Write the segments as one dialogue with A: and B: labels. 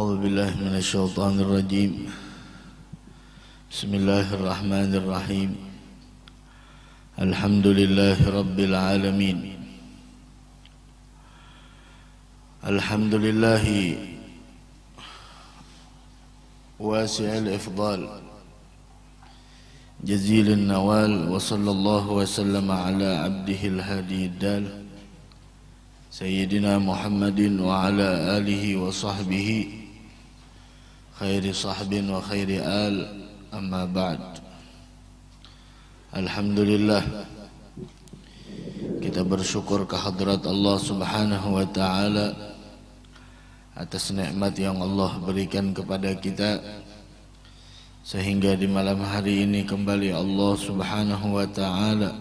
A: أعوذ بالله من الشيطان الرجيم. بسم الله الرحمن الرحيم. الحمد لله رب العالمين. الحمد لله واسع الإفضال جزيل النوال، وصلى الله وسلم على عبده الهادي الدال سيدنا محمد وعلى آله وصحبه خير صحب وخير آل. أما بعد. Alhamdulillah, kita bersyukur kehadrat Allah Subhanahu wa taala atas nikmat yang Allah berikan kepada kita, sehingga di malam hari ini kembali Allah Subhanahu wa taala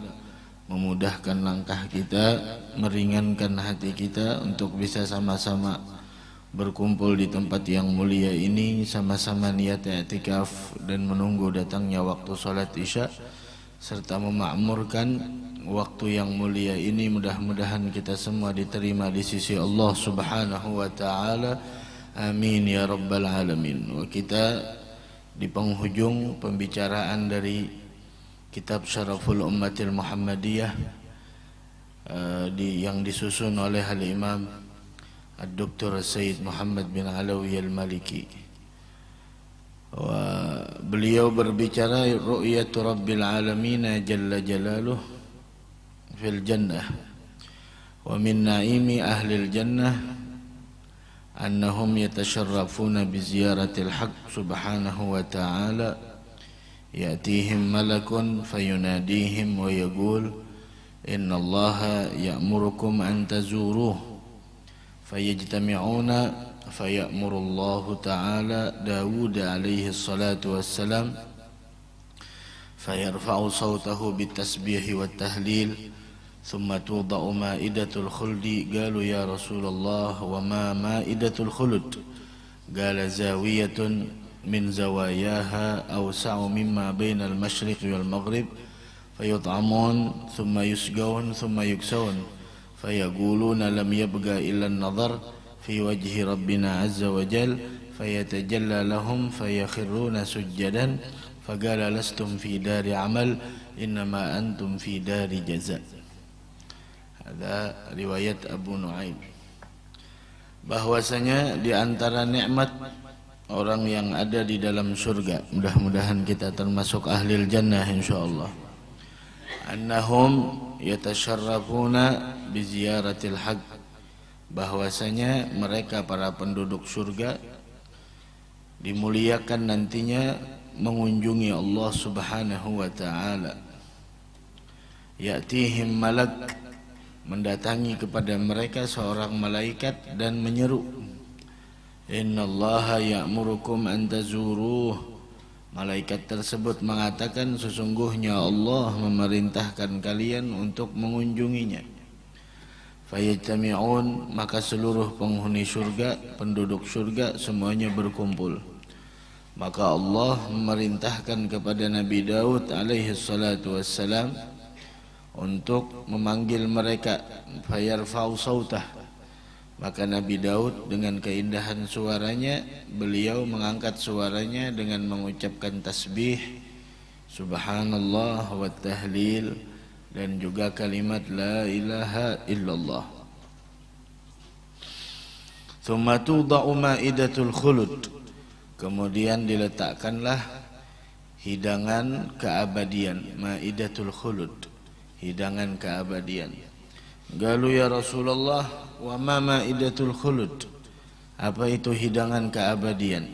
A: memudahkan langkah kita, meringankan hati kita untuk bisa sama-sama berkumpul di tempat yang mulia ini, sama-sama niat i'tikaf dan menunggu datangnya waktu salat Isya, serta memakmurkan waktu yang mulia ini. Mudah-mudahan kita semua diterima di sisi Allah Subhanahu wa taala. Amin ya rabbal alamin. Kita di penghujung pembicaraan dari kitab Syaraful Ummatil Muhammadiyah yang disusun oleh Al-Imam Ad-Doktor Sayyid Muhammad bin Alawi Al-Maliki. Beliau berbicara ru'yatu Rabbil Alamin Jalla Jalaluh fil Jannah wa min na'imi ahlil Jannah annahum yatasharrafuna bi ziyaratil haqq subhanahu wa ta'ala. يأتيهم ملك فيناديهم ويقول إن الله يأمركم أن تزوروه فيجتمعون فيأمر الله تعالى داود عليه الصلاة والسلام فيرفع صوته بالتسبيح والتهليل ثم توضع مائدة الخلد. قالوا يا رسول الله وما مائدة الخلد؟ قال زاوية من زواياها أوسع مما بين المشرق والمغرب فيطعمون ثم يسقون ثم يكسون فيقولون لم يبقى إلا النظر في وجه ربنا عز وجل فيتجلى لهم فيخرون سجدا فقال لستم في دار عمل إنما أنتم في دار جزاء. هذا رواية أبو نعيم. Bahwasanya di antara nikmat orang yang ada di dalam surga, mudah-mudahan kita termasuk ahlil jannah insyaallah, annahum yatasharrafuna bi ziyaratil haqq, bahwasanya mereka para penduduk surga dimuliakan nantinya mengunjungi Allah Subhanahu wa taala. Ya'tihim malak, mendatangi kepada mereka seorang malaikat dan menyeru, Innallaha ya'murukum an tazuruh. Malaikat tersebut mengatakan sesungguhnya Allah memerintahkan kalian untuk mengunjunginya. Fayajtami'un, maka seluruh penghuni surga, penduduk surga semuanya berkumpul. Maka Allah memerintahkan kepada Nabi Daud alaihi salatu wassalam untuk memanggil mereka. Fayarfa'u sautah, maka Nabi Daud dengan keindahan suaranya, beliau mengangkat suaranya dengan mengucapkan tasbih, subhanallah wa tahlil, dan juga kalimat la ilaha illallah. Thumma tuda'u ma'idatul khulud, kemudian diletakkanlah hidangan keabadian, ma'idatul khulud, hidangan keabadian. Galu ya Rasulullah wa ma ma'idatul khulud, apa itu hidangan keabadian?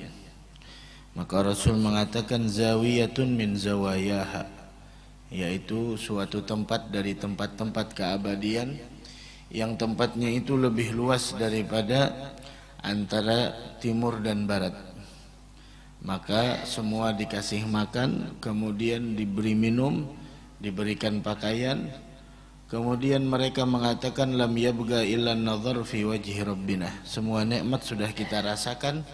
A: Maka Rasul mengatakan zawiyatun min zawayaha, yaitu suatu tempat dari tempat-tempat keabadian yang tempatnya itu lebih luas daripada antara timur dan barat. Maka semua dikasih makan, kemudian diberi minum, diberikan pakaian. Kemudian mereka mengatakan lam yabga illa an-nazar fi wajhi rabbina. Semua nikmat sudah kita rasakan,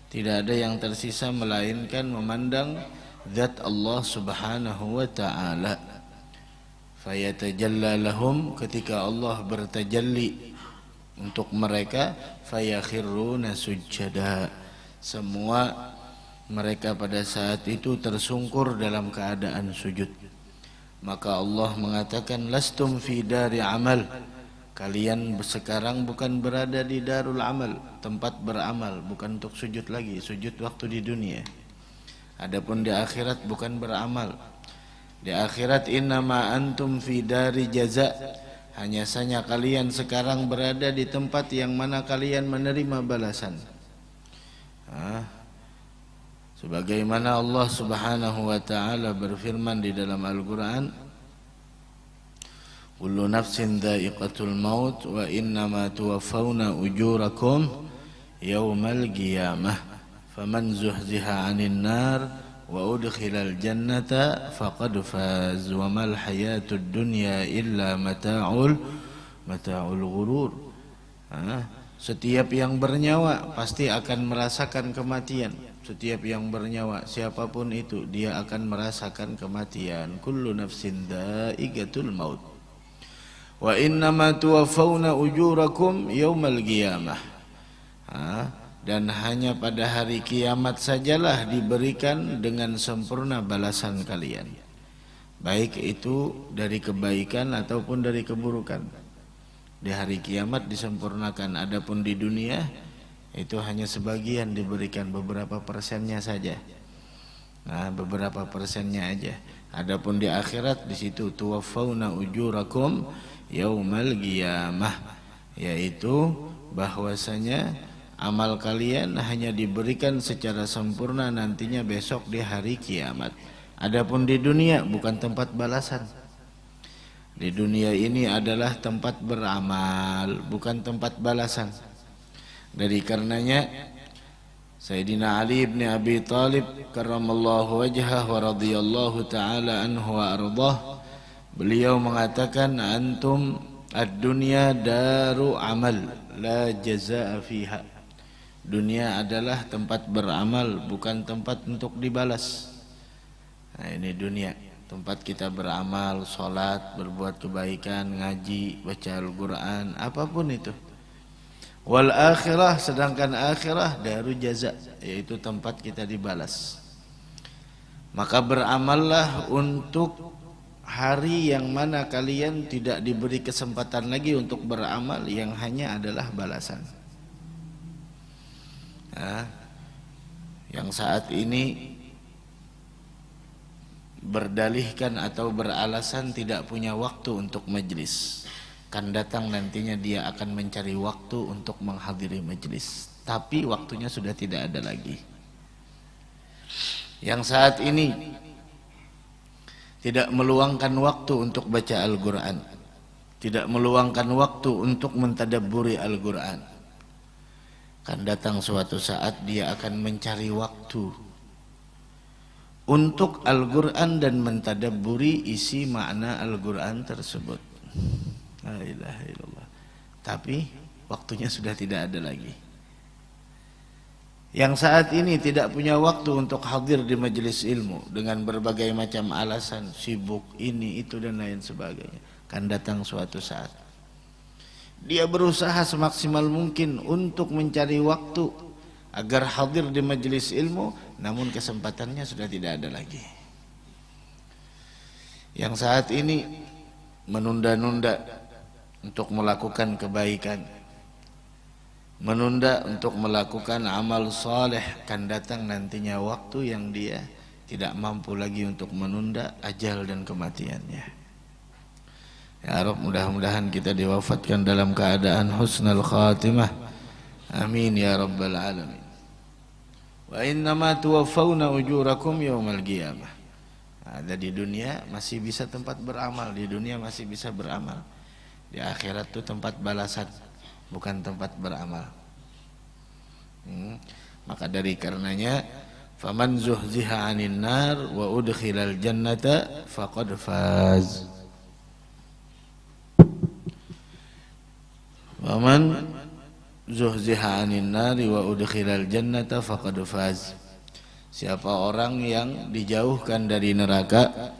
A: tidak ada yang tersisa melainkan memandang zat Allah Subhanahu wa taala. Fayatajalla lahum, ketika Allah bertajalli untuk mereka, fayakhiruna sujjada, semua mereka pada saat itu tersungkur dalam keadaan sujud. Maka Allah mengatakan, lastum fi dari amal, kalian sekarang bukan berada di darul amal, tempat beramal, bukan untuk sujud lagi, sujud waktu di dunia. Adapun di akhirat bukan beramal. Di akhirat innama antum fi dari jaza, hanya saja kalian sekarang berada di tempat yang mana kalian menerima balasan. Sebagaimana Allah Subhanahu wa taala berfirman di dalam Al-Qur'an, kullu nafsin dha'iqatul maut wa innama tuwaffawna ujurakum yawmal qiyamah faman zuhziha 'anil nar wa udkhilal jannata faqad faz wa mal hayatud dunya illa mata'ul ghurur. Setiap yang bernyawa pasti akan merasakan kematian. Setiap yang bernyawa, siapapun itu, dia akan merasakan kematian. Kullu nafsin dha'iqatul maut wa innama tuwaffawna ujurakum yaumal qiyamah. Dan hanya pada hari kiamat sajalah diberikan dengan sempurna balasan kalian, baik itu dari kebaikan ataupun dari keburukan. Di hari kiamat disempurnakan, adapun di dunia itu hanya sebagian diberikan, beberapa persennya saja. Beberapa persennya aja. Adapun di akhirat di situ tuwaffawna ujurakum yaumal qiyamah, yaitu bahwasanya amal kalian hanya diberikan secara sempurna nantinya besok di hari kiamat. Adapun di dunia bukan tempat balasan. Di dunia ini adalah tempat beramal, bukan tempat balasan. Dari karenanya Sayyidina Ali bin Abi Thalib karramallahu wajhah wa radhiyallahu ta'ala anhu wa ardah, beliau mengatakan, antum ad-dunya daru amal la jazaa fiha. Dunia adalah tempat beramal, bukan tempat untuk dibalas. Ini dunia, tempat kita beramal, sholat, berbuat kebaikan, ngaji, baca Al-Quran, apapun itu. Wal akhirah, sedangkan akhirah daru jaza, yaitu tempat kita dibalas. Maka beramallah untuk hari yang mana kalian tidak diberi kesempatan lagi untuk beramal, yang hanya adalah balasan. Yang saat ini berdalihkan atau beralasan tidak punya waktu untuk majlis, kan datang nantinya dia akan mencari waktu untuk menghadiri majlis, tapi waktunya sudah tidak ada lagi. Yang saat ini tidak meluangkan waktu untuk baca Al-Quran, tidak meluangkan waktu untuk mentadabburi Al-Quran, kan datang suatu saat dia akan mencari waktu untuk Al-Quran dan mentadabburi isi makna Al-Quran tersebut. La ilaha illallah. Tapi waktunya sudah tidak ada lagi. Yang saat ini tidak punya waktu untuk hadir di majelis ilmu dengan berbagai macam alasan, sibuk ini itu dan lain sebagainya, kan datang suatu saat dia berusaha semaksimal mungkin untuk mencari waktu agar hadir di majelis ilmu, namun kesempatannya sudah tidak ada lagi. Yang saat ini menunda-nunda untuk melakukan kebaikan, menunda untuk melakukan amal saleh, kan datang nantinya waktu yang dia tidak mampu lagi untuk menunda ajal dan kematiannya. Ya Rabb, mudah-mudahan kita diwafatkan dalam keadaan husnul khatimah. Amin ya rabbal alamin. Wa innama tuwaffawna ujurakum yaumal qiyamah. Ada di dunia masih bisa tempat beramal, di dunia masih bisa beramal. Di akhirat itu tempat balasan, bukan tempat beramal. Maka dari karenanya, faman zuhziha 'anil nar wa udkhilal jannata faqad faz. Faman zuhziha 'anil nar wa udkhilal jannata faqad faz. Siapa orang yang dijauhkan dari neraka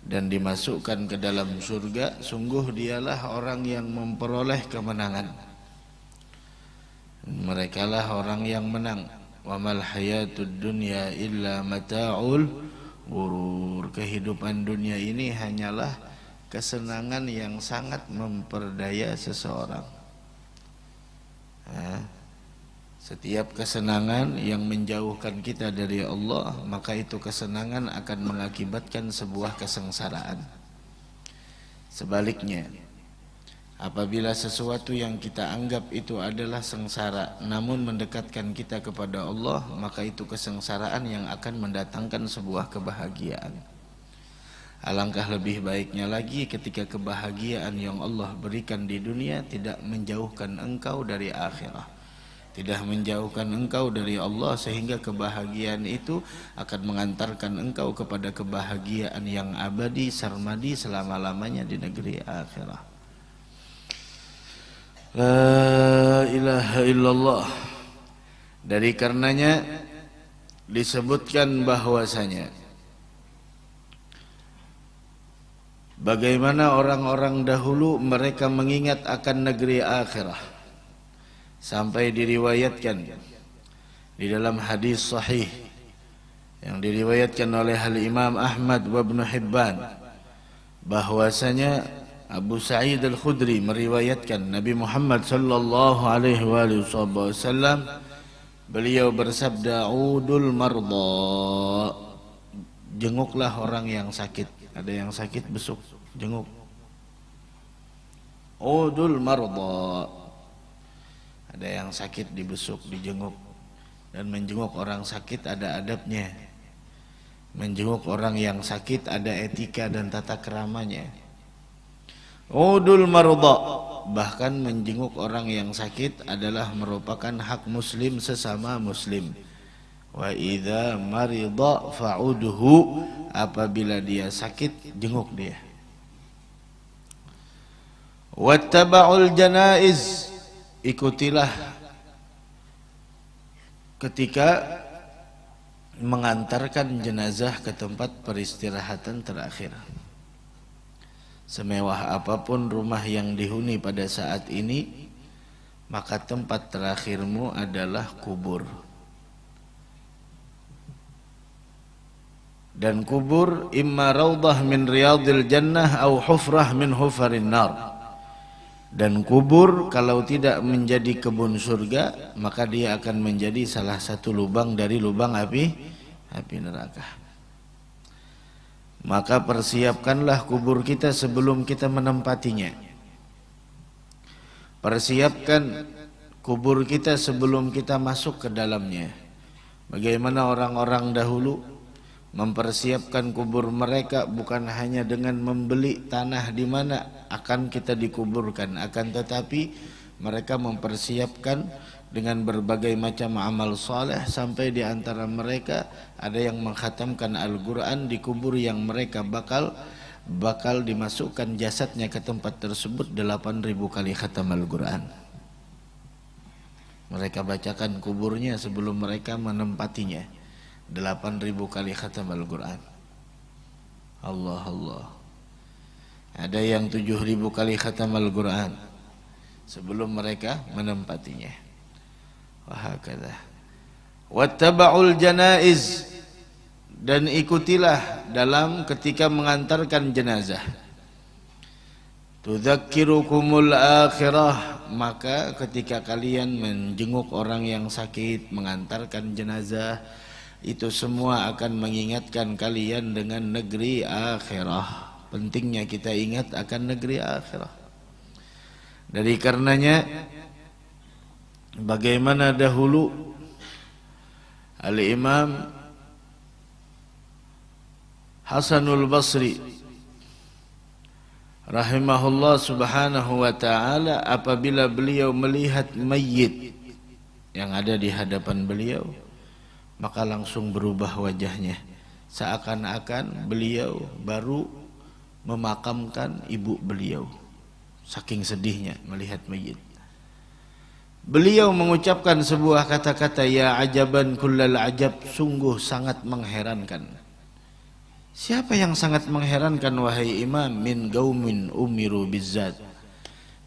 A: dan dimasukkan ke dalam surga, sungguh dialah orang yang memperoleh kemenangan. Merekalah orang yang menang. wa mal hayatud dunya illa mata'ul ghurur. Kehidupan dunia ini hanyalah kesenangan yang sangat memperdaya seseorang. Setiap kesenangan yang menjauhkan kita dari Allah, maka itu kesenangan akan mengakibatkan sebuah kesengsaraan. Sebaliknya, apabila sesuatu yang kita anggap itu adalah sengsara namun mendekatkan kita kepada Allah, maka itu kesengsaraan yang akan mendatangkan sebuah kebahagiaan. Alangkah lebih baiknya lagi ketika kebahagiaan yang Allah berikan di dunia tidak menjauhkan engkau dari akhirat, tidak menjauhkan engkau dari Allah, sehingga kebahagiaan itu akan mengantarkan engkau kepada kebahagiaan yang abadi sarmadi selama-lamanya di negeri akhirat. La ilaha illallah. Dari karenanya disebutkan bahwasanya bagaimana orang-orang dahulu mereka mengingat akan negeri akhirat, sampai diriwayatkan di dalam hadis sahih yang diriwayatkan oleh Al-Imam Ahmad wa Ibnu Hibban bahwasanya Abu Sa'id Al-Khudri meriwayatkan Nabi Muhammad sallallahu alaihi wasallam, beliau bersabda, "Udul marda." Jenguklah orang yang sakit. Ada yang sakit besuk, jenguk. Udul marda. Ada yang sakit dibesuk, dijenguk. Dan menjenguk orang sakit ada adabnya. Menjenguk orang yang sakit ada etika dan tata keramanya. Udul marda. Bahkan menjenguk orang yang sakit adalah merupakan hak muslim sesama muslim. Wa idza marida fa'udhu. Apabila dia sakit, jenguk dia. Wattaba'ul janaiz. Ikutilah ketika mengantarkan jenazah ke tempat peristirahatan terakhir. Semewah apapun rumah yang dihuni pada saat ini, maka tempat terakhirmu adalah kubur. Dan kubur imma raudhah min riyadil jannah au hufrah min hufarin nar. Dan kubur kalau tidak menjadi kebun surga, maka dia akan menjadi salah satu lubang dari lubang api neraka. Maka persiapkanlah kubur kita sebelum kita menempatinya. Persiapkan kubur kita sebelum kita masuk ke dalamnya. Bagaimana orang-orang dahulu mempersiapkan kubur mereka bukan hanya dengan membeli tanah di mana akan kita dikuburkan, akan tetapi mereka mempersiapkan dengan berbagai macam amal saleh, sampai di antara mereka ada yang mengkhatamkan Al-Quran di kubur yang mereka bakal dimasukkan jasadnya ke tempat tersebut 8.000 kali khatam Al-Quran. Mereka bacakan kuburnya sebelum mereka menempatinya. 8.000 kali khatam Al-Quran. Allah Allah. Ada yang 7.000 kali khatam Al-Quran sebelum mereka menempatinya. Wahakadha. Wattaba'ul janaiz. Dan ikutilah dalam ketika mengantarkan jenazah. Tudzakirukumul akhirah. Maka ketika kalian menjenguk orang yang sakit, mengantarkan jenazah, itu semua akan mengingatkan kalian dengan negeri akhirah. Pentingnya kita ingat akan negeri akhirah. Dari karenanya bagaimana dahulu Al-Imam Hasanul Basri rahimahullah subhanahu wa ta'ala, apabila beliau melihat mayit yang ada di hadapan beliau, maka langsung berubah wajahnya, seakan-akan beliau baru memakamkan ibu beliau. Saking sedihnya melihat mayit. Beliau mengucapkan sebuah kata-kata, ya ajaban kullal ajab, sungguh sangat mengherankan. Siapa yang sangat mengherankan wahai imam? Min gaumin umiru bizzat,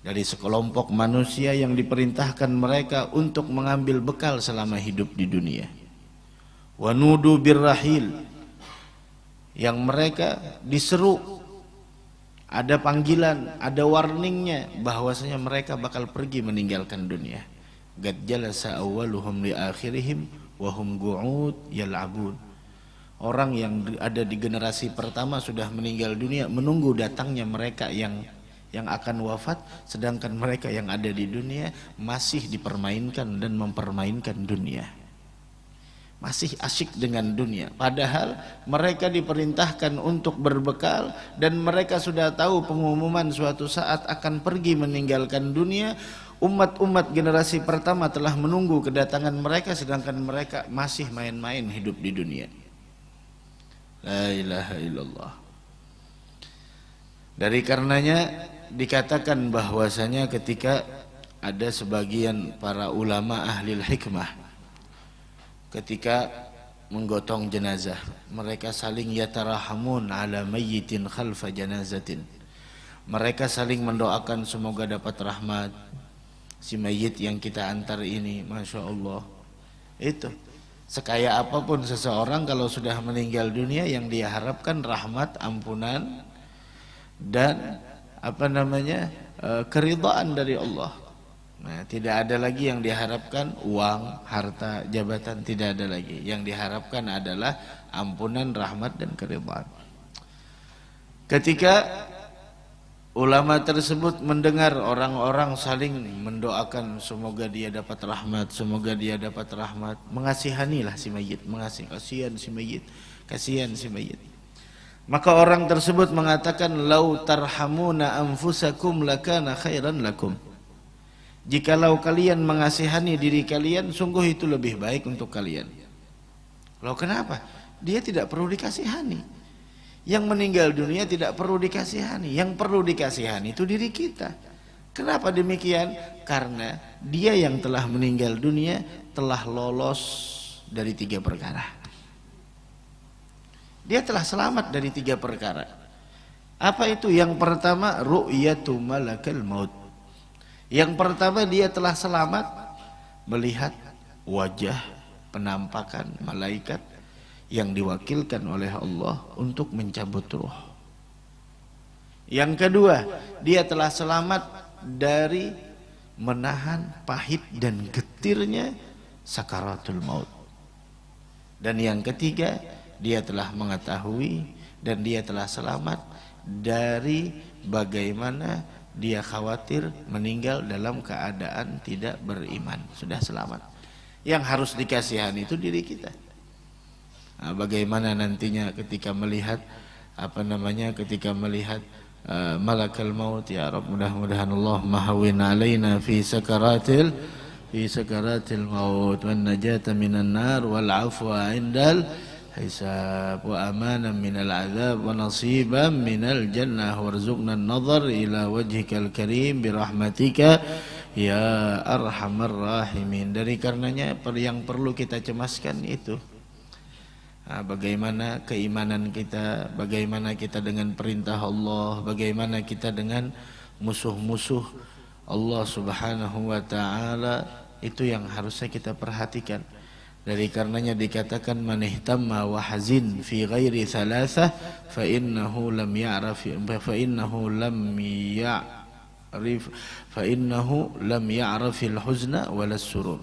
A: dari sekelompok manusia yang diperintahkan mereka untuk mengambil bekal selama hidup di dunia. Wa nudu birrahil, yang mereka diseru, ada panggilan, ada warningnya bahwasanya mereka bakal pergi meninggalkan dunia. Qad jalasa awwaluhum li akhirihim wa hum qu'ud yal'abun. Orang yang ada di generasi pertama sudah meninggal dunia menunggu datangnya mereka yang akan wafat, sedangkan mereka yang ada di dunia masih dipermainkan dan mempermainkan dunia, masih asyik dengan dunia, padahal mereka diperintahkan untuk berbekal dan mereka sudah tahu pengumuman suatu saat akan pergi meninggalkan dunia. Umat-umat generasi pertama telah menunggu kedatangan mereka, sedangkan mereka masih main-main hidup di dunia. La ilaha illallah. Dari karenanya dikatakan bahwasanya ketika ada sebagian para ulama ahli hikmah ketika menggotong jenazah, mereka saling yatarahamun ala mayyitin khalfa janazatin. Mereka saling mendoakan semoga dapat rahmat si mayit yang kita antar ini. Masya Allah. Itu sekaya apapun seseorang kalau sudah meninggal dunia, yang dia harapkan rahmat, ampunan, dan keridhaan dari Allah. Nah, tidak ada lagi yang diharapkan uang, harta, jabatan, tidak ada lagi. Yang diharapkan adalah ampunan, rahmat, dan keridhaan. Ketika ulama tersebut mendengar orang-orang saling mendoakan semoga dia dapat rahmat, semoga dia dapat rahmat, mengasihanilah si mayit, kasihan si mayit, kasihan si mayit. Maka orang tersebut mengatakan, lau tarhamuna anfusakum lakana khairan lakum. Jikalau kalian mengasihani diri kalian, sungguh itu lebih baik untuk kalian. Loh, kenapa? Dia tidak perlu dikasihani. Yang meninggal dunia tidak perlu dikasihani. Yang perlu dikasihani itu diri kita. Kenapa demikian? Karena dia yang telah meninggal dunia telah lolos dari 3 perkara. Dia telah selamat dari 3 perkara. Apa itu? Yang pertama, ru'yatu malakal maut. Yang pertama, dia telah selamat melihat wajah, penampakan malaikat yang diwakilkan oleh Allah untuk mencabut ruh. Yang kedua, dia telah selamat dari menahan pahit dan getirnya sakaratul maut. Dan yang ketiga, dia telah mengetahui dan dia telah selamat dari bagaimana dia khawatir meninggal dalam keadaan tidak beriman. Sudah selamat. Yang harus dikasihani itu diri kita. Nah, bagaimana nantinya ketika melihat ketika melihat malakal maut, ya Rabb, mudah-mudahan Allah mahawin alaina fi sakaratil maut wan najata minan nar wal afwa indal hisab wa amanan minal azab wa nasiban minal jannah warzuqna an-nazar ila wajhikal karim birahmatika ya arhamar rahimin. Dari karenanya yang perlu kita cemaskan itu bagaimana keimanan kita, bagaimana kita dengan perintah Allah, bagaimana kita dengan musuh-musuh Allah Subhanahu wa ta'ala. Itu yang harusnya kita perhatikan. Dari karenanya dikatakan man ihtamma wa hazin fi ghairi thalathah fa innahu lam ya'rafil huzna walas surur.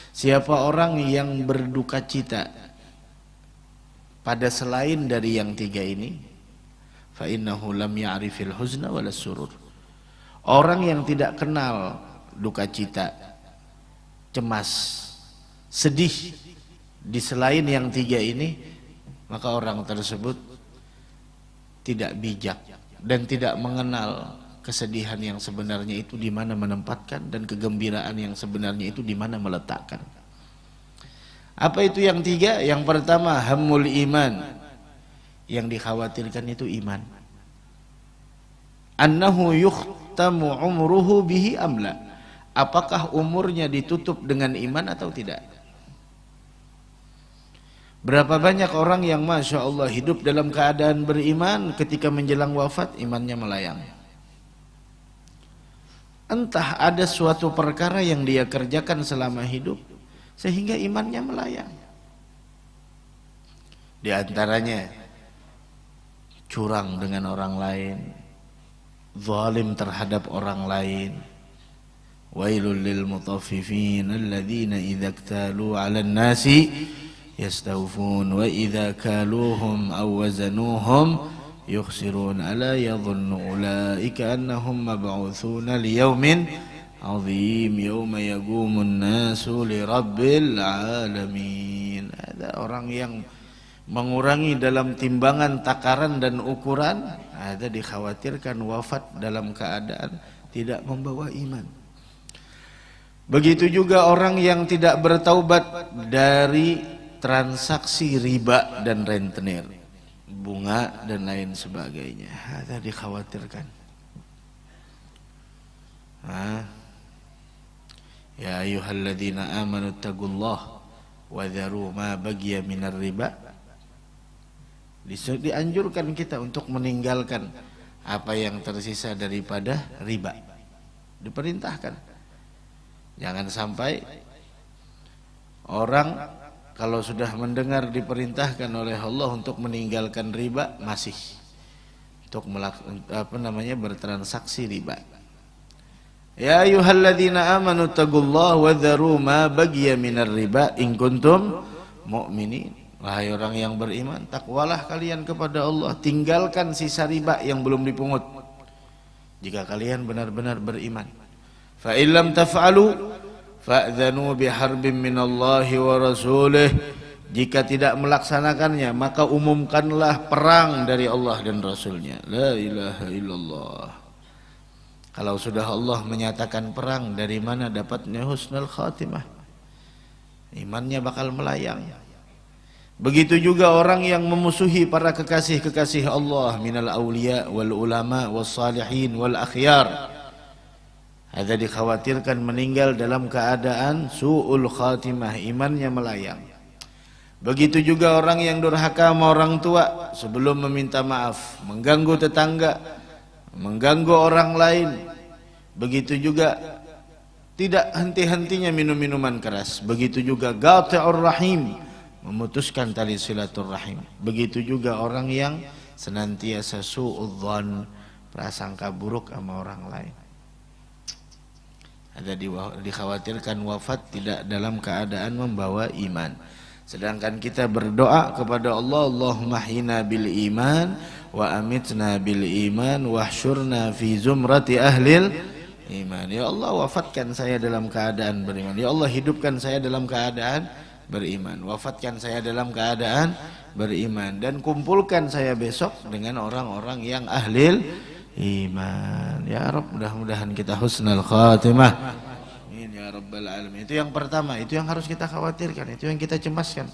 A: Siapa orang yang berduka cita pada selain dari yang 3 ini, fa innahu lam ya'rifil huzna walas surur. Orang yang tidak kenal duka cita, cemas, sedih di selain yang 3 ini, maka orang tersebut tidak bijak dan tidak mengenal kesedihan yang sebenarnya itu di mana menempatkan dan kegembiraan yang sebenarnya itu di mana meletakkan. Apa itu yang 3? Yang pertama, hammul iman. Yang dikhawatirkan itu iman. Annahu yukhtamu umruhu bihi amla. Apakah umurnya ditutup dengan iman atau tidak? Berapa banyak orang yang Masya Allah hidup dalam keadaan beriman, ketika menjelang wafat imannya melayang. Entah ada suatu perkara yang dia kerjakan selama hidup sehingga imannya melayang. Di antaranya curang dengan orang lain, zalim terhadap orang lain. Wailul lil mutaffifin alladzina idza iktalu 'alan nasi yastawfun wa idza kaluhum aw wazanuhum yukhsirun ala yadhunnu ulaika annahum mab'utsuna liyaumin 'azim yauma yaqumun nasu lirabbil alamin. Ada orang yang mengurangi dalam timbangan, takaran dan ukuran, ada dikhawatirkan wafat dalam keadaan tidak membawa iman. Begitu juga orang yang tidak bertaubat dari transaksi riba dan rentenir, bunga dan lain sebagainya, ada dikhawatirkan. Ya ayyuhalladzina amanu taqullaha wa dharu ma baqiya minar riba. Dianjurkan kita untuk meninggalkan apa yang tersisa daripada riba. Diperintahkan. Jangan sampai orang kalau sudah mendengar diperintahkan oleh Allah untuk meninggalkan riba, masih untuk bertransaksi riba. Ya ayyuhalladzina amanu taqullaha wa dharu ma baqiya minar riba in kuntum mu'minin. Wahai orang yang beriman, takwalah kalian kepada Allah, tinggalkan sisa riba yang belum dipungut jika kalian benar-benar beriman. Fa illam taf'alu fa'dzanu biharbin minallahi wa rasulih. Jika tidak melaksanakannya, maka umumkanlah perang dari Allah dan Rasulnya. La ilaha illallah. Kalau sudah Allah menyatakan perang, dari mana dapatnya husnul khatimah? Imannya bakal melayang. Begitu juga orang yang memusuhi para kekasih-kekasih Allah minal awliya wal ulama was salihin wal akhyar. Ada dikhawatirkan meninggal dalam keadaan su'ul khatimah, imannya melayang. Begitu juga orang yang durhaka sama orang tua sebelum meminta maaf, mengganggu tetangga, mengganggu orang lain. Begitu juga tidak henti-hentinya minum minuman keras. Begitu juga qati'ur rahim, memutuskan tali silaturrahim. Begitu juga orang yang senantiasa su'udzon, prasangka buruk sama orang lain. Ada dikhawatirkan wafat tidak dalam keadaan membawa iman. Sedangkan kita berdoa kepada Allah, Allahumma hina bil iman wa amitna bil iman wahsyurna fi zumrati ahlil iman. Ya Allah, wafatkan saya dalam keadaan beriman. Ya Allah, hidupkan saya dalam keadaan beriman. Wafatkan saya dalam keadaan beriman, dan kumpulkan saya besok dengan orang-orang yang ahlil iman. Ya Rabb, mudah-mudahan kita husnul khatimah. Amin ya rabbal alamin. Itu yang pertama, itu yang harus kita khawatirkan, itu yang kita cemaskan.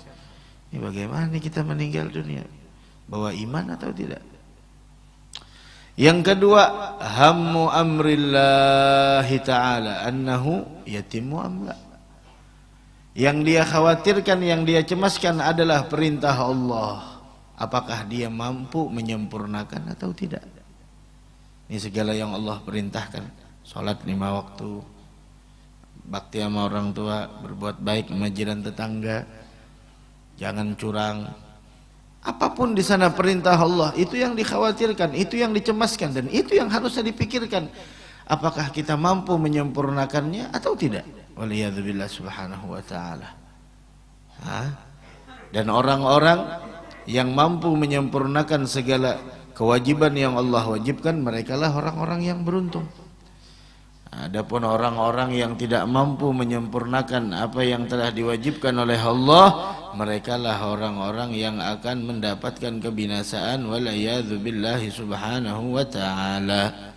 A: Ini bagaimana nih kita meninggal dunia, bawa iman atau tidak? Yang kedua, hammu amrillahi ta'ala annahu yatimu amla. Yang dia khawatirkan, yang dia cemaskan adalah perintah Allah, apakah dia mampu menyempurnakan atau tidak. Ini segala yang Allah perintahkan, sholat 5 waktu, bakti sama orang tua, berbuat baik sama jiran tetangga, jangan curang. Apapun di sana perintah Allah, itu yang dikhawatirkan, itu yang dicemaskan, dan itu yang harusnya dipikirkan. Apakah kita mampu menyempurnakannya atau tidak? Waliyadzubillah subhanahu wa ta'ala. Dan orang-orang yang mampu menyempurnakan segala kewajiban yang Allah wajibkan, merekalah orang-orang yang beruntung. Adapun orang-orang yang tidak mampu menyempurnakan apa yang telah diwajibkan oleh Allah, merekalah orang-orang yang akan mendapatkan kebinasaan, waliyadzubillahi subhanahu wa ta'ala.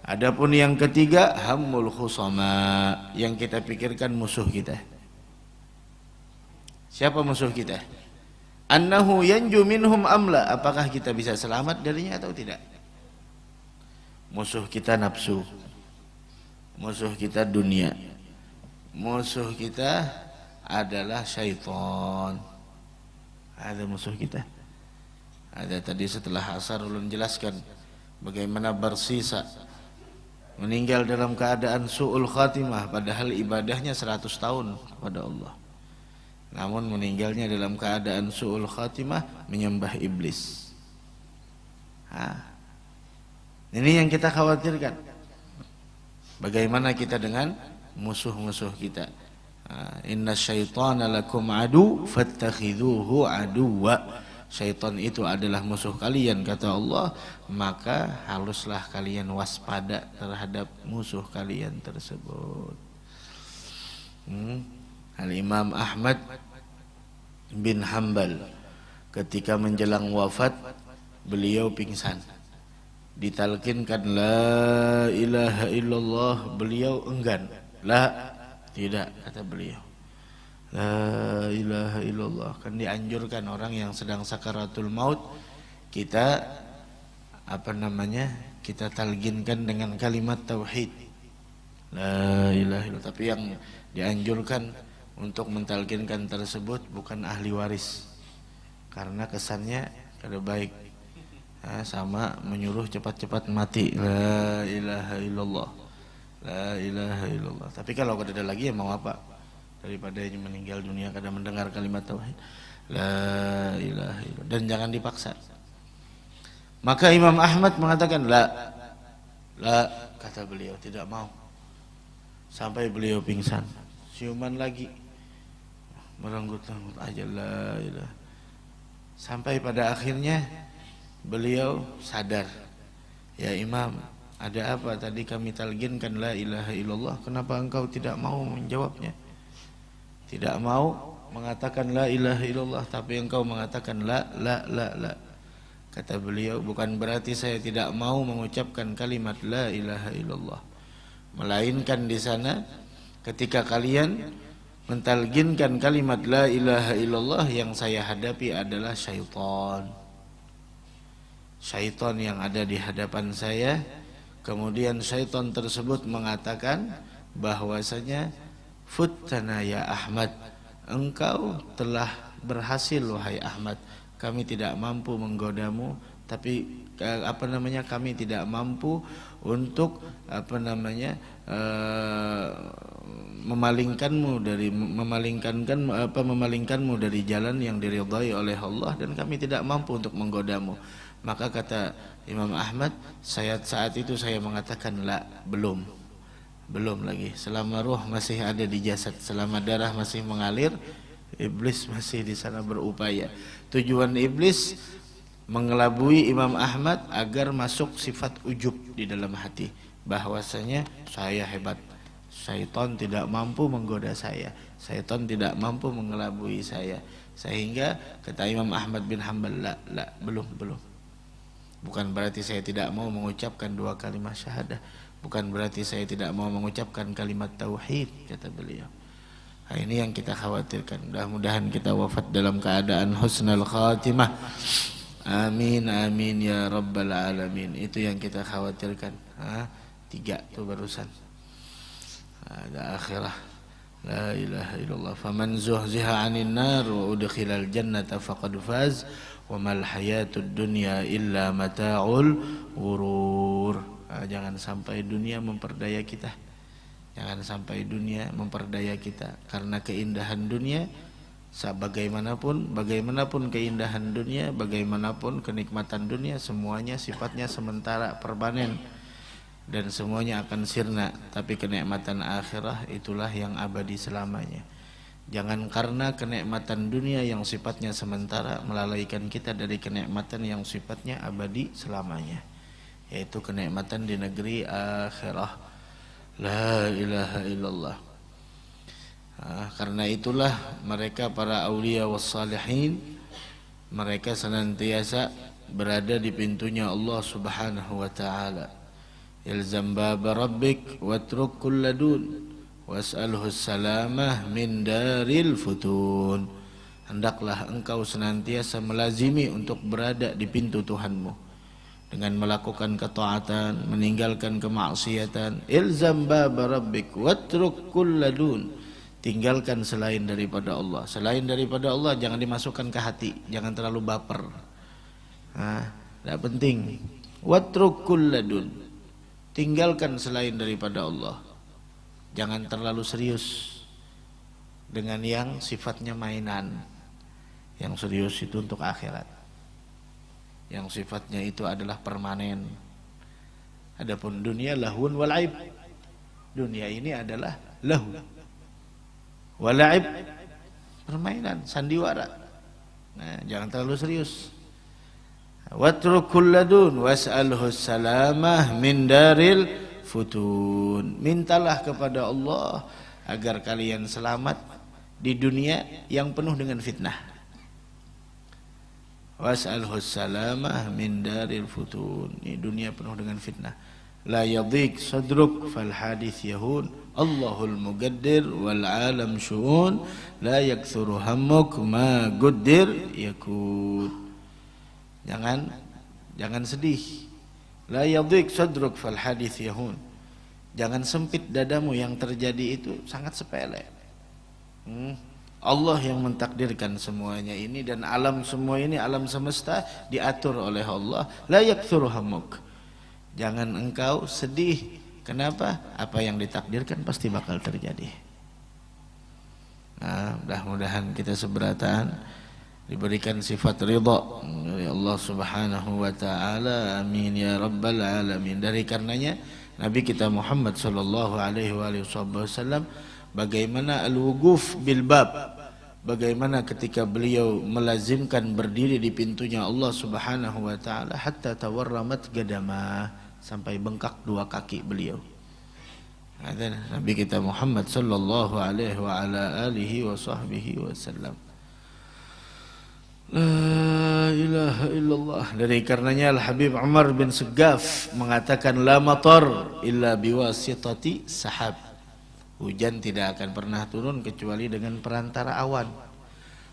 A: Adapun yang ketiga, hammul khusama, yang kita pikirkan musuh kita. Siapa musuh kita? Annahu yanju minhum amla, apakah kita bisa selamat darinya atau tidak? Musuh kita nafsu, musuh kita dunia, musuh kita adalah syaitan. Ada musuh kita. Ada tadi setelah asar ulun jelaskan bagaimana Barsisa meninggal dalam keadaan su'ul khatimah padahal ibadahnya 100 tahun kepada Allah. Namun meninggalnya dalam keadaan su'ul khatimah menyembah iblis. Ini yang kita khawatirkan. Bagaimana kita dengan musuh-musuh kita. Inna syaitana lakum adu fattakhidhuhu aduwa. Syaitan itu adalah musuh kalian kata Allah, maka haruslah kalian waspada terhadap musuh kalian tersebut. Al-Imam Ahmad bin Hanbal ketika menjelang wafat beliau pingsan. Ditalkinkan la ilaha illallah, beliau enggan. La, tidak kata beliau. La ilaha illallah. Kan dianjurkan orang yang sedang sakaratul maut kita kita talginkan dengan kalimat tauhid. La ilaha illallah. Tapi yang dianjurkan untuk mentalkinkan tersebut bukan ahli waris. Karena kesannya kada baik. Sama menyuruh cepat-cepat mati. La ilaha illallah. La ilaha illallah. Tapi kalau ada lagi ya mau apa? Daripada meninggal dunia kada mendengar kalimat tauhid. La ilaha illallah. Dan jangan dipaksa. Maka Imam Ahmad mengatakan la, kata beliau tidak mau. Sampai beliau pingsan. Siuman lagi. Merenggut-renggut aja la ilaha. Sampai pada akhirnya beliau sadar. Ya Imam, ada apa tadi kami talginkan la ilaha illallah, kenapa engkau tidak mau menjawabnya? Tidak mau mengatakan la ilaha illallah, tapi engkau mengatakan la. Kata beliau, bukan berarti saya tidak mau mengucapkan kalimat la ilaha illallah, melainkan di sana ketika kalian mentalginkan kalimat la ilaha illallah, yang saya hadapi adalah syaitan. Syaitan yang ada di hadapan saya. Kemudian syaitan tersebut mengatakan bahwasanya futtana ya Ahmad, engkau telah berhasil wahai Ahmad, kami tidak mampu menggodamu, tapi kami tidak mampu untuk memalingkanmu dari jalan yang diridhai oleh Allah, dan kami tidak mampu untuk menggodamu. Maka kata Imam Ahmad, saat itu saya mengatakan la, belum lagi. Selama ruh masih ada di jasad, selama darah masih mengalir, iblis masih di sana berupaya. Tujuan iblis mengelabui Imam Ahmad agar masuk sifat ujub di dalam hati, bahwasanya saya hebat, syaitan tidak mampu menggoda saya, syaitan tidak mampu mengelabui saya. Sehingga kata Imam Ahmad bin Hanbal, la, belum. Bukan berarti saya tidak mau mengucapkan 2 kalimat syahadah, bukan berarti saya tidak mau mengucapkan kalimat tauhid, kata beliau. Nah, ini yang kita khawatirkan. Mudah-mudahan kita wafat dalam keadaan husnul khatimah. Amin amin ya rabbal alamin. Itu yang kita khawatirkan. 3 tuh barusan. Ada akhirah. La ilaha illallah. Faman zuhziha 'anil nar wa udkhilal jannata faqad faz. Wa mal hayatud dunya illa mata'ul ghurur. Jangan sampai dunia memperdaya kita. Jangan sampai dunia memperdaya kita, karena keindahan dunia bagaimanapun keindahan dunia, bagaimanapun kenikmatan dunia, semuanya sifatnya sementara, permanen, dan semuanya akan sirna. Tapi kenikmatan akhirah itulah yang abadi selamanya. Jangan karena kenikmatan dunia yang sifatnya sementara melalaikan kita dari kenikmatan yang sifatnya abadi selamanya, yaitu kenikmatan di negeri akhirah. La ilaha illallah. Karena itulah mereka para aulia wassalihin, mereka senantiasa berada di pintunya Allah subhanahu wa ta'ala. Ilzam baba rabbik watruk kulladun was'alhu salamah min daril futun. Hendaklah engkau senantiasa melazimi untuk berada di pintu Tuhanmu dengan melakukan ketaatan, meninggalkan kemaksiatan. Ilzam baba rabbik watruk kulladun. tinggalkan selain daripada Allah. Selain daripada Allah jangan dimasukkan ke hati, jangan terlalu baper. Tidak penting. Watruk kulladun, tinggalkan selain daripada Allah. Jangan terlalu serius dengan yang sifatnya mainan. Yang serius itu untuk akhirat. Yang sifatnya itu adalah permanen. Adapun dunia lahun wal aib. Dunia ini adalah lahu wal aib, permainan, sandiwara. Nah, jangan terlalu serius. Watruk kulladun was'alhu salamah min daril futun. Mintalah kepada Allah agar kalian selamat di dunia yang penuh dengan fitnah. Was'alhu salamah min daril futun. Ini dunia penuh dengan fitnah. La yadhiq sadruk fal hadith yahun. Allahul mugaddir wal alam syu'un. La yakthuru hammuk ma guddir yakun. Jangan sedih. La yadhiq sadruk fal hadith yahun. Jangan sempit dadamu, yang terjadi itu sangat sepele. Allah yang mentakdirkan semuanya ini, dan alam semua ini, alam semesta diatur oleh Allah. La yakthuru hammuk. Jangan engkau sedih. Kenapa? Apa yang ditakdirkan pasti bakal terjadi. Nah, mudah-mudahan kita seberatan diberikan sifat ridha dari Allah Subhanahu wa taala. Amin ya rabbal alamin. Dari karenanya Nabi kita Muhammad sallallahu alaihi wasallam bagaimana al-wuquf bil bab, bagaimana ketika beliau melazimkan berdiri di pintunya Allah Subhanahu wa taala hatta tawarramat gadama, sampai bengkak dua kaki beliau. Ada Nabi kita Muhammad sallallahu alaihi wa ala alihi wa sahbihi wasallam. La ilaha illallah. Dari karenanya Al-Habib Umar bin Segaf mengatakan la matar illa biwasitati sahab. Hujan tidak akan pernah turun kecuali dengan perantara awan.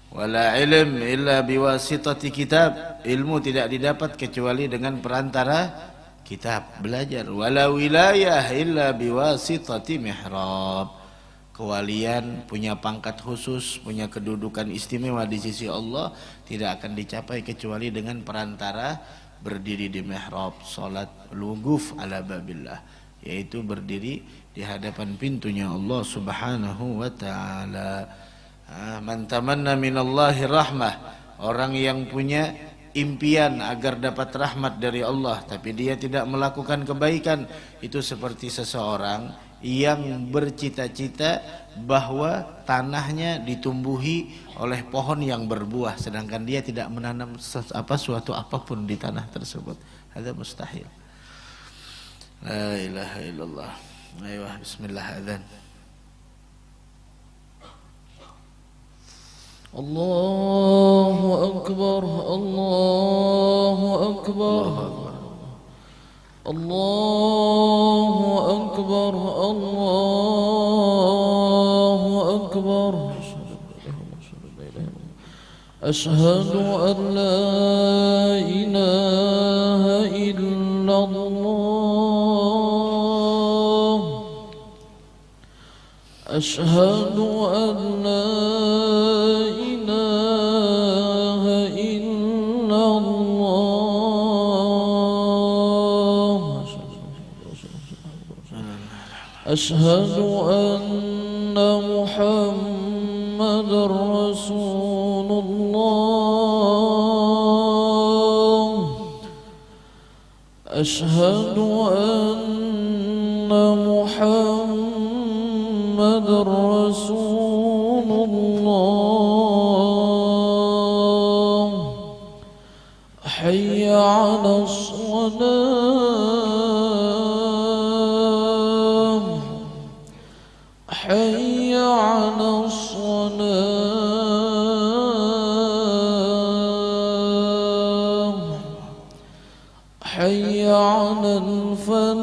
A: Wala ilm illa biwasitati kitab. Ilmu tidak didapat kecuali dengan perantara kitab, belajar. Wala wilayah illa biwasitati mihrab. Kewalian punya pangkat khusus, punya kedudukan istimewa di sisi Allah tidak akan dicapai kecuali dengan perantara berdiri di mihrab, salat luguf ala babillah, yaitu berdiri di hadapan pintunya Allah Subhanahu wa taala. Man tamanna minallahi rahmah, orang yang punya impian agar dapat rahmat dari Allah tapi dia tidak melakukan kebaikan, itu seperti seseorang yang bercita-cita bahwa tanahnya ditumbuhi oleh pohon yang berbuah sedangkan dia tidak menanam suatu apapun di tanah tersebut. Ada mustahil. La ilaha illallah. Ayo bismillah, adzan. Allahu akbar, Allahu akbar. Allahu akbar, Allahu akbar. Asyhadu an la ilaha illallah. Asyhadu an la ilaha illallah. أشهد أن محمد رسول الله. أشهد أن محمد رسول الله. حي على الصلاة. حي على الصلاة. حي على الفلاح.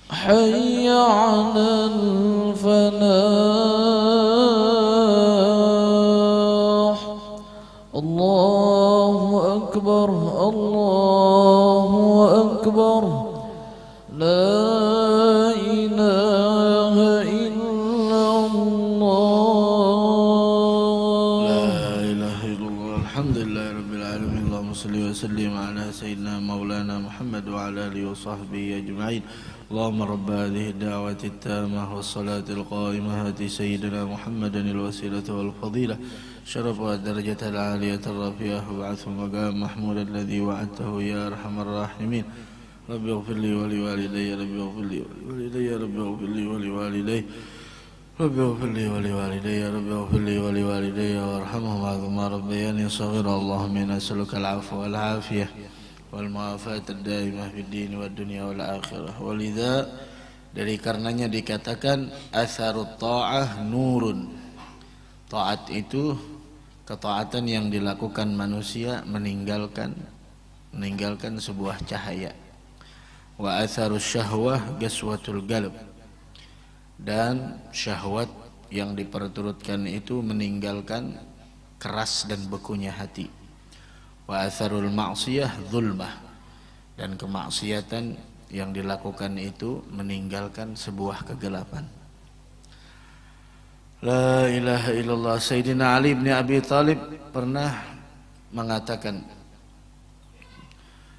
A: حي على الفلاح. الله أكبر، الله أكبر. لا محمد وعلى آله وصحبه أجمعين اللهم رب هذه الدعوة التامة والصلاة القائمة هات سيدنا محمد الوسيلة والفضيلة شرف والدرجة العالية الرفيعة وابعثه مقام محمود الذي وعدته يا أرحم الراحمين رب اغفر لي ولوالدي رب اغفر لي ولوالدي رب اغفر لي ولوالدي رب اغفر لي ولوالدي رب اغفر لي ولوالدي وارحمهما كما ربياني صغيرا اللهم إنا نسألك العفو والعافية والمعافاة الدائمة في الدين والدنيا والآخرة. Walidha, dari karenanya dikatakan atharut ta'ah nurun. Taat itu ketaatan yang dilakukan manusia meninggalkan sebuah cahaya. Wa atharus syahwah gaswatul galb. Dan syahwat yang diperturutkan itu meninggalkan keras dan bekunya hati. Wa atharul ma'siyah zulmah, dan kemaksiatan yang dilakukan itu meninggalkan sebuah kegelapan. La ilaha illallah. Sayyidina Ali bin Abi Thalib pernah mengatakan,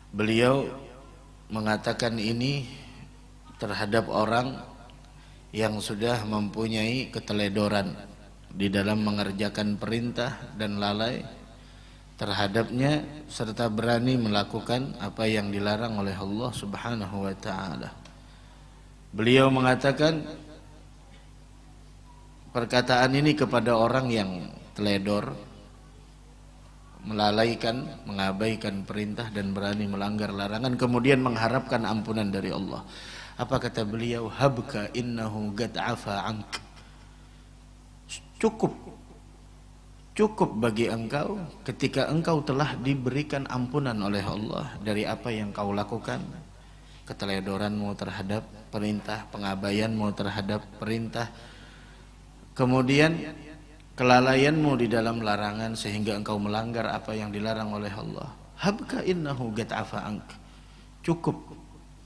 A: beliau mengatakan ini terhadap orang yang sudah mempunyai keteledoran di dalam mengerjakan perintah dan lalai terhadapnya serta berani melakukan apa yang dilarang oleh Allah Subhanahu wa taala. Beliau mengatakan perkataan ini kepada orang yang teledor, melalaikan, mengabaikan perintah dan berani melanggar larangan, kemudian mengharapkan ampunan dari Allah. Apa kata beliau? Habka innahu qad afa ank. Cukup bagi engkau ketika engkau telah diberikan ampunan oleh Allah dari apa yang kau lakukan, keteledoranmu terhadap perintah, pengabaianmu terhadap perintah, kemudian kelalaianmu di dalam larangan sehingga engkau melanggar apa yang dilarang oleh Allah. Habka innahu qad afa ank. Cukup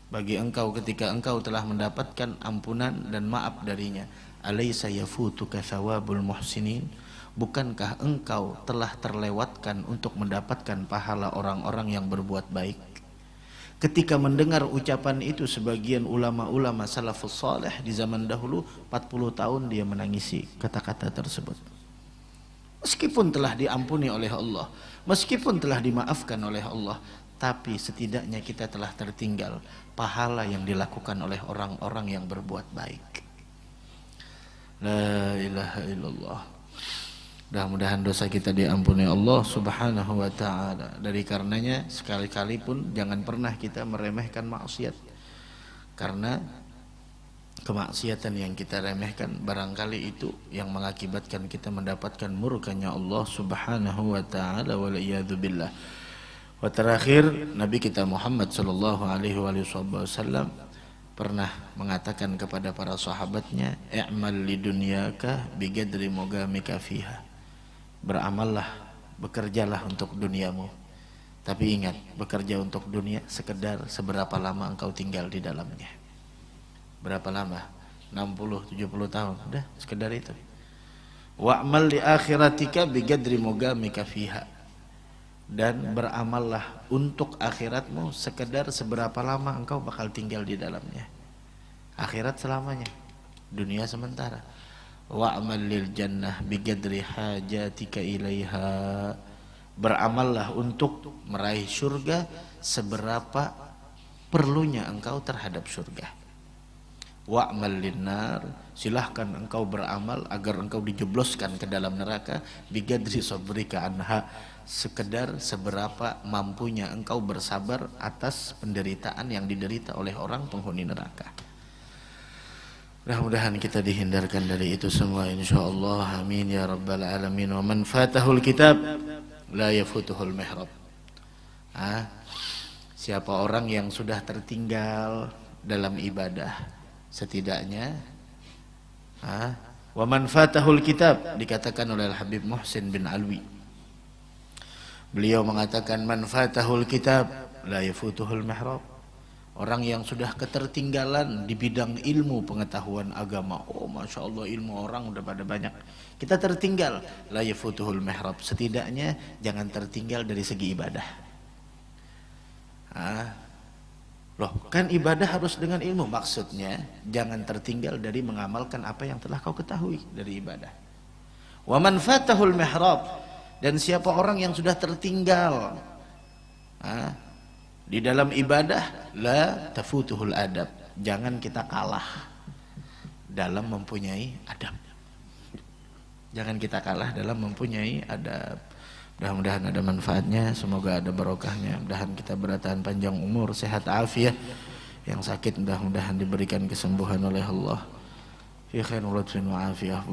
A: bagi engkau ketika engkau telah mendapatkan ampunan dan maaf darinya. Alaysa yafutuka thawabul muhsinin. Bukankah engkau telah terlewatkan untuk mendapatkan pahala orang-orang yang berbuat baik? Ketika mendengar ucapan itu, sebagian ulama-ulama salafus saleh di zaman dahulu 40 tahun dia menangisi kata-kata tersebut. Meskipun telah diampuni oleh Allah, meskipun telah dimaafkan oleh Allah, tapi setidaknya kita telah tertinggal pahala yang dilakukan oleh orang-orang yang berbuat baik. La ilaha illallah. Mudah-mudahan dosa kita diampuni Allah Subhanahu wa ta'ala. Dari karenanya sekali-kali pun jangan pernah kita meremehkan maksiat, karena kemaksiatan yang kita remehkan barangkali itu yang mengakibatkan kita mendapatkan murkanya Allah Subhanahu wa ta'ala, waliyadzubillah. Terakhir, Nabi kita Muhammad sallallahu alaihi wasallam pernah mengatakan kepada para sahabatnya, i'mal lidunyaka biqadri mugamika fiha. Beramallah, bekerjalah untuk duniamu, tapi ingat, bekerja untuk dunia sekedar seberapa lama engkau tinggal di dalamnya. Berapa lama? 60-70 tahun, udah sekedar itu. Wa'mal li akhiratika biqadri mugamika fiha. Dan beramallah untuk akhiratmu sekedar seberapa lama engkau bakal tinggal di dalamnya. Akhirat selamanya, dunia sementara. Wa'mal lil jannah biqadri hajatika ilaiha. Beramallah untuk meraih surga seberapa perlunya engkau terhadap surga. Wa'mal linnar, silahkan engkau beramal agar engkau dijebloskan ke dalam neraka biqadri sabrika anha, sekedar seberapa mampunya engkau bersabar atas penderitaan yang diderita oleh orang penghuni neraka. Mudah-mudahan kita dihindarkan dari itu semua insyaallah. Amin ya rabbal alamin. Wa man fatahul kitab la yafutuhul mihrab. Siapa orang yang sudah tertinggal dalam ibadah, setidaknya wa man fatahul kitab, dikatakan oleh Habib Muhsin bin Alwi. Beliau mengatakan man fatahul kitab la yafutuhul mihrab. Orang yang sudah ketertinggalan di bidang ilmu pengetahuan agama, oh masya Allah ilmu orang udah pada banyak, kita tertinggal, la yafutuhul mihrab, setidaknya jangan tertinggal dari segi ibadah. Loh, kan ibadah harus dengan ilmu. Maksudnya jangan tertinggal dari mengamalkan apa yang telah kau ketahui dari ibadah. Wa man fatahul mihrab, dan siapa orang yang sudah tertinggal di dalam ibadah, la tafutuhul adab, jangan kita kalah dalam mempunyai adab. Jangan kita kalah dalam mempunyai adab. Mudah-mudahan ada manfaatnya, semoga ada barokahnya. Mudah-mudahan kita bertahan panjang umur, sehat afiat. Yang sakit mudah-mudahan diberikan kesembuhan oleh Allah. Fi khairul wa afiyah.